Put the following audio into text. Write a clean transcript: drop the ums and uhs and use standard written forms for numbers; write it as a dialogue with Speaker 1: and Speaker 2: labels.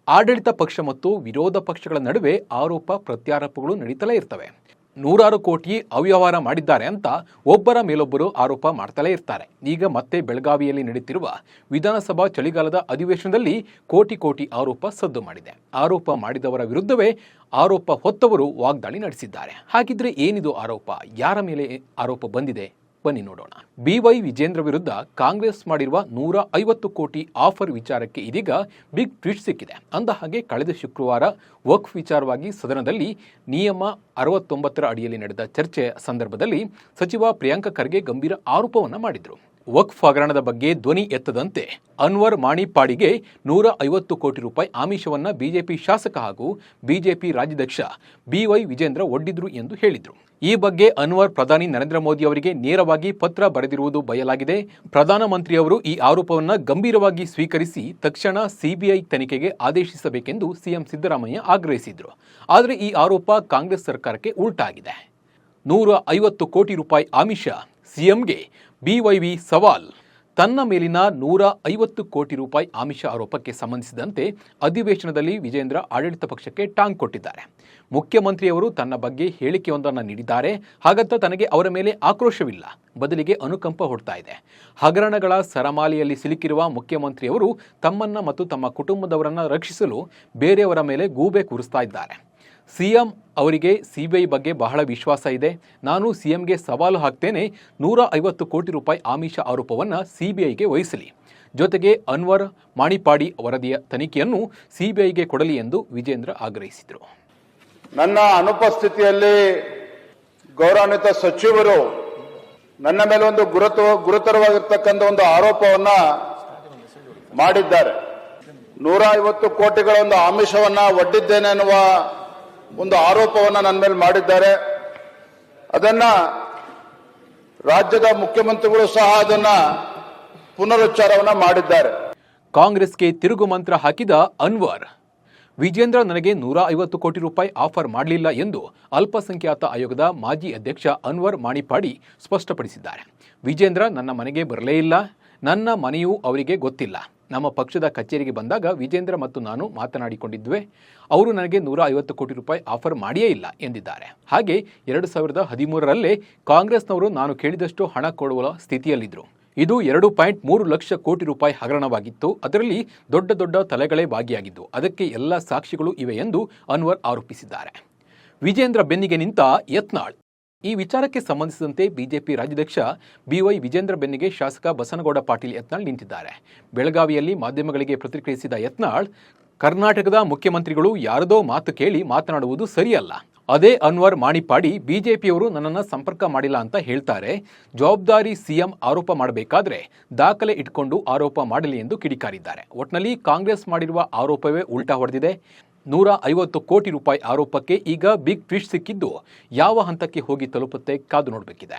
Speaker 1: ಆಡಳಿತ ಪಕ್ಷ ಮತ್ತು ವಿರೋಧ ಪಕ್ಷಗಳ ನಡುವೆ ಆರೋಪ ಪ್ರತ್ಯಾರೋಪಗಳು ನಡೀತಲೇ ಇರ್ತವೆ. ನೂರಾರು ಕೋಟಿ ಅವ್ಯವಹಾರ ಮಾಡಿದ್ದಾರೆ ಅಂತ ಒಬ್ಬರ ಮೇಲೊಬ್ಬರು ಆರೋಪ ಮಾಡ್ತಲೇ ಇರ್ತಾರೆ. ಈಗ ಮತ್ತೆ ಬೆಳಗಾವಿಯಲ್ಲಿ ನಡೆಯುತ್ತಿರುವ ವಿಧಾನಸಭಾ ಚಳಿಗಾಲದ ಅಧಿವೇಶನದಲ್ಲಿ ಕೋಟಿ ಆರೋಪ ಸದ್ದು ಮಾಡಿದೆ. ಆರೋಪ ಮಾಡಿದವರ ವಿರುದ್ಧವೇ ಆರೋಪ ಹೊತ್ತವರು ವಾಗ್ದಾಳಿ ನಡೆಸಿದ್ದಾರೆ. ಹಾಗಿದ್ರೆ ಏನಿದು ಆರೋಪ? ಯಾರ ಮೇಲೆ ಆರೋಪ ಬಂದಿದೆ? ಬನ್ನಿ ನೋಡೋಣ. BY ವಿಜೇಂದ್ರ ವಿರುದ್ಧ ಕಾಂಗ್ರೆಸ್ ಮಾಡಿರುವ 150 ಕೋಟಿ ಆಫರ್ ವಿಚಾರಕ್ಕೆ ಇದೀಗ ಬಿಗ್ ಟ್ವಿಸ್ಟ್ ಸಿಕ್ಕಿದೆ. ಅಂದಹಾಗೆ ಕಳೆದ ಶುಕ್ರವಾರ ವಕ್ಫ್ ವಿಚಾರವಾಗಿ ಸದನದಲ್ಲಿ ನಿಯಮ 69ರ ಅಡಿಯಲ್ಲಿ ನಡೆದ ಚರ್ಚೆ ಸಂದರ್ಭದಲ್ಲಿ ಸಚಿವ ಪ್ರಿಯಾಂಕ ಖರ್ಗೆ ಗಂಭೀರ ಆರೋಪವನ್ನು ಮಾಡಿದರು. ವಕ್ಫ್ ಹಗರಣದ ಬಗ್ಗೆ ಧ್ವನಿ ಎತ್ತದಂತೆ ಅನ್ವರ್ ಮಾಣಿಪ್ಪಾಡಿಗೆ 150 ಕೋಟಿ ರೂಪಾಯಿ ಆಮಿಷವನ್ನು ಬಿಜೆಪಿ ಶಾಸಕ ಹಾಗೂ ಬಿಜೆಪಿ ರಾಜ್ಯಾಧ್ಯಕ್ಷ BY ವಿಜೇಂದ್ರ ಒಡ್ಡಿದ್ರು ಎಂದು ಹೇಳಿದರು. ಈ ಬಗ್ಗೆ ಅನ್ವರ್ ಪ್ರಧಾನಿ ನರೇಂದ್ರ ಮೋದಿ ಅವರಿಗೆ ನೇರವಾಗಿ ಪತ್ರ ಬರೆದಿರುವುದು ಬಯಲಾಗಿದೆ. ಪ್ರಧಾನಮಂತ್ರಿಯವರು ಈ ಆರೋಪವನ್ನು ಗಂಭೀರವಾಗಿ ಸ್ವೀಕರಿಸಿ ತಕ್ಷಣ CBI ತನಿಖೆಗೆ ಆದೇಶಿಸಬೇಕೆಂದು ಸಿಎಂ ಸಿದ್ದರಾಮಯ್ಯ ಆಗ್ರಹಿಸಿದರು. ಆದರೆ ಈ ಆರೋಪ ಕಾಂಗ್ರೆಸ್ ಸರ್ಕಾರಕ್ಕೆ ಉಲ್ಟಾಗಿದೆ. 150 ಕೋಟಿ ರೂಪಾಯಿ ಆಮಿಷ, ಸಿಎಂಗೆ BYV ಸವಾಲ್. ತನ್ನ ಮೇಲಿನ 150 ಕೋಟಿ ರೂಪಾಯಿ ಆಮಿಷ ಆರೋಪಕ್ಕೆ ಸಂಬಂಧಿಸಿದಂತೆ ಅಧಿವೇಶನದಲ್ಲಿ ವಿಜೇಂದ್ರ ಆಡಳಿತ ಪಕ್ಷಕ್ಕೆ ಟಾಂಗ್ ಕೊಟ್ಟಿದ್ದಾರೆ. ಮುಖ್ಯಮಂತ್ರಿಯವರು ತನ್ನ ಬಗ್ಗೆ ಹೇಳಿಕೆಯೊಂದನ್ನು ನೀಡಿದ್ದಾರೆ. ಹಾಗಂತ ತನಗೆ ಅವರ ಮೇಲೆ ಆಕ್ರೋಶವಿಲ್ಲ, ಬದಲಿಗೆ ಅನುಕಂಪ ಹೊಡ್ತಾ ಇದೆ. ಹಗರಣಗಳ ಸರಮಾಲೆಯಲ್ಲಿ ಸಿಲುಕಿರುವ ಮುಖ್ಯಮಂತ್ರಿಯವರು ತಮ್ಮನ್ನ ಮತ್ತು ತಮ್ಮ ಕುಟುಂಬದವರನ್ನ ರಕ್ಷಿಸಲು ಬೇರೆಯವರ ಮೇಲೆ ಗೂಬೆ ಕೂರಿಸ್ತಾ ಇದ್ದಾರೆ. ಸಿಎಂ ಅವರಿಗೆ CBI ಬಗ್ಗೆ ಬಹಳ ವಿಶ್ವಾಸ ಇದೆ. ನಾನು ಸಿಎಂಗೆ ಸವಾಲು ಹಾಕ್ತೇನೆ, 150 ಕೋಟಿ ರೂಪಾಯಿ ಆಮಿಷ ಆರೋಪವನ್ನು CBIಗೆ ವಹಿಸಲಿ. ಜೊತೆಗೆ ಅನ್ವರ್ ಮಾಣಿಪ್ಪಾಡಿ ವರದಿಯ ತನಿಖೆಯನ್ನು CBIಗೆ ಕೊಡಲಿ ಎಂದು ವಿಜೇಂದ್ರ ಆಗ್ರಹಿಸಿದರು.
Speaker 2: ನನ್ನ ಅನುಪಸ್ಥಿತಿಯಲ್ಲಿ ಗೌರವಾನ್ವಿತ ಸಚಿವರು ನನ್ನ ಮೇಲೆ ಒಂದು ಗುರುತರವಾಗಿರ್ತಕ್ಕಂಥ ಒಂದು ಆರೋಪವನ್ನ ಮಾಡಿದ್ದಾರೆ. 150 ಕೋಟಿಗಳ ಒಂದು ಆಮಿಷವನ್ನ ಒಡ್ಡಿದ್ದೇನೆ ಎನ್ನುವ ಒಂದು ಆರೋಪವನ್ನ ನನ್ನ ಮೇಲೆ ಮಾಡಿದ್ದಾರೆ. ಅದನ್ನ ರಾಜ್ಯದ ಮುಖ್ಯಮಂತ್ರಿಗಳು ಸಹ ಅದನ್ನ ಪುನರುಚ್ಚಾರವನ್ನ ಮಾಡಿದ್ದಾರೆ.
Speaker 1: ಕಾಂಗ್ರೆಸ್ಗೆ ತಿರುಗು ಮಂತ್ರ ಹಾಕಿದ ಅನ್ವರ್, ವಿಜೇಂದ್ರ ನನಗೆ 150 ಕೋಟಿ ರೂಪಾಯಿ ಆಫರ್ ಮಾಡಲಿಲ್ಲ ಎಂದು ಅಲ್ಪಸಂಖ್ಯಾತ ಆಯೋಗದ ಮಾಜಿ ಅಧ್ಯಕ್ಷ ಅನ್ವರ್ ಮಾಣಿಪ್ಪಾಡಿ ಸ್ಪಷ್ಟಪಡಿಸಿದ್ದಾರೆ. ವಿಜೇಂದ್ರ ನನ್ನ ಮನೆಗೆ ಬರಲೇ ಇಲ್ಲ, ನನ್ನ ಮನೆಯೂ ಅವರಿಗೆ ಗೊತ್ತಿಲ್ಲ. ನಮ್ಮ ಪಕ್ಷದ ಕಚೇರಿಗೆ ಬಂದಾಗ ವಿಜೇಂದ್ರ ಮತ್ತು ನಾನು ಮಾತನಾಡಿಕೊಂಡಿದ್ವಿ. ಅವರು ನನಗೆ 150 ಕೋಟಿ ರೂಪಾಯಿ ಆಫರ್ ಮಾಡಿಯೇ ಇಲ್ಲ ಎಂದಿದ್ದಾರೆ. ಹಾಗೆ 2013ರಲ್ಲೇ ಕಾಂಗ್ರೆಸ್ನವರು ನಾನು ಕೇಳಿದಷ್ಟು ಹಣ ಕೊಡುವ ಸ್ಥಿತಿಯಲ್ಲಿದ್ದರು. ಇದು 2.3 ಲಕ್ಷ ಕೋಟಿ ರೂಪಾಯಿ ಹಗರಣವಾಗಿತ್ತು. ಅದರಲ್ಲಿ ದೊಡ್ಡ ತಲೆಗಳೇ ಭಾಗಿಯಾಗಿದ್ದು, ಅದಕ್ಕೆ ಎಲ್ಲ ಸಾಕ್ಷಿಗಳು ಇವೆ ಎಂದು ಅನ್ವರ್ ಆರೋಪಿಸಿದ್ದಾರೆ. ವಿಜೇಂದ್ರ ಬೆನ್ನಿಗೆ ನಿಂತ ಯತ್ನಾಳ್. ಈ ವಿಚಾರಕ್ಕೆ ಸಂಬಂಧಿಸಿದಂತೆ ಬಿಜೆಪಿ ರಾಜ್ಯಾಧ್ಯಕ್ಷ BY ವಿಜೇಂದ್ರ ಬೆನ್ನಿಗೆ ಶಾಸಕ ಬಸನಗೌಡ ಪಾಟೀಲ್ ಯತ್ನಾಳ್ ನಿಂತಿದ್ದಾರೆ. ಬೆಳಗಾವಿಯಲ್ಲಿ ಮಾಧ್ಯಮಗಳಿಗೆ ಪ್ರತಿಕ್ರಿಯಿಸಿದ ಯತ್ನಾಳ್, ಕರ್ನಾಟಕದ ಮುಖ್ಯಮಂತ್ರಿಗಳು ಯಾರದೋ ಮಾತು ಕೇಳಿ ಮಾತನಾಡುವುದು ಸರಿಯಲ್ಲ. ಅದೇ ಅನ್ವರ್ ಮಾಣಿಪ್ಪಾಡಿ ಬಿಜೆಪಿಯವರು ನನ್ನನ್ನು ಸಂಪರ್ಕ ಮಾಡಿಲ್ಲ ಅಂತ ಹೇಳ್ತಾರೆ. ಜವಾಬ್ದಾರಿ ಸಿಎಂ ಆರೋಪ ಮಾಡಬೇಕಾದ್ರೆ ದಾಖಲೆ ಇಟ್ಕೊಂಡು ಆರೋಪ ಮಾಡಲಿ ಎಂದು ಕಿಡಿಕಾರಿದ್ದಾರೆ. ಒಟ್ನಲ್ಲಿ ಕಾಂಗ್ರೆಸ್ ಮಾಡಿರುವ ಆರೋಪವೇ ಉಲ್ಟಾ ಹೊಡೆದಿದೆ. 150 ಕೋಟಿ ರೂಪಾಯಿ ಆರೋಪಕ್ಕೆ ಈಗ ಬಿಗ್ ಟ್ವಿಸ್ಟ್ ಸಿಕ್ಕಿದ್ದು ಯಾವ ಹಂತಕ್ಕೆ ಹೋಗಿ ತಲುಪುತ್ತೆ ಕಾದು ನೋಡಬೇಕಿದೆ.